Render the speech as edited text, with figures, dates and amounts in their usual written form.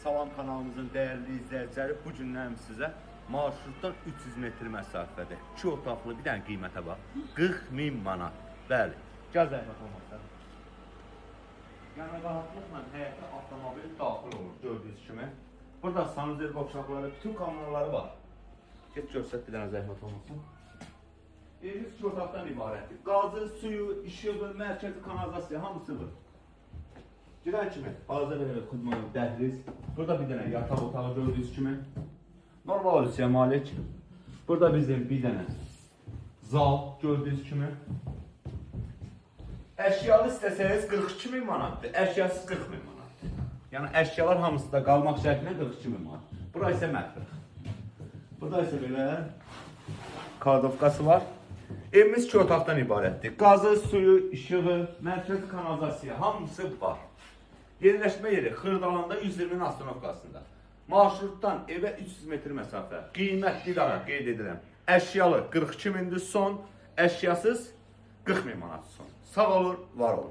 Salam kanalımızın değerli izləyiciləri, bu gündən sizə marşrutdan 300 metr məsafədə 2 otaqlı bir dənə qiymətə bax. 40.000 manat. Bəli. Gəl zəhmət olmasa. Yəni rahatlıqla həyətə avtomobil daxil olur gördüyünüz kimi. Burada sanuzel qovşaqları, bütün kameraları var. Get göstər bir dənə zəhmət olmasın. Evimiz 2 otaqdan ibarətdir. Qazı, suyu, işığı, mərkəzi kanalizasiya hamısı var. Girən kimi balaca belə xudmanın dəhliz. Burada bir dənə yataq otağı gördüyünüz kimi. Normal ölçüyə malik. Burada bizim bir dənə zal gördüyünüz kimi. Əşyalı istəsəniz 42.000 manatdır. Əşyasız 40.000 manatdır. Yəni əşyalar hamısı da qalmaq şərtilə 42.000 manat. Bura isə mətbəx. Burada isə belə kladovkası var. Evimiz 2 otaqdan ibarətdir. Qazı, suyu, işığı, mərkəzi kanalizasiya hamısı var. Yerləşmə yeri Xırdalanda 120-nin astronovkasında. Marşrutdan evə 300 metr məsafə. Qiymət bir daha qeyd edirəm. Əşyalı 42.000-dir son, əşyasız 40.000 manat son. Sağ olun, var olun.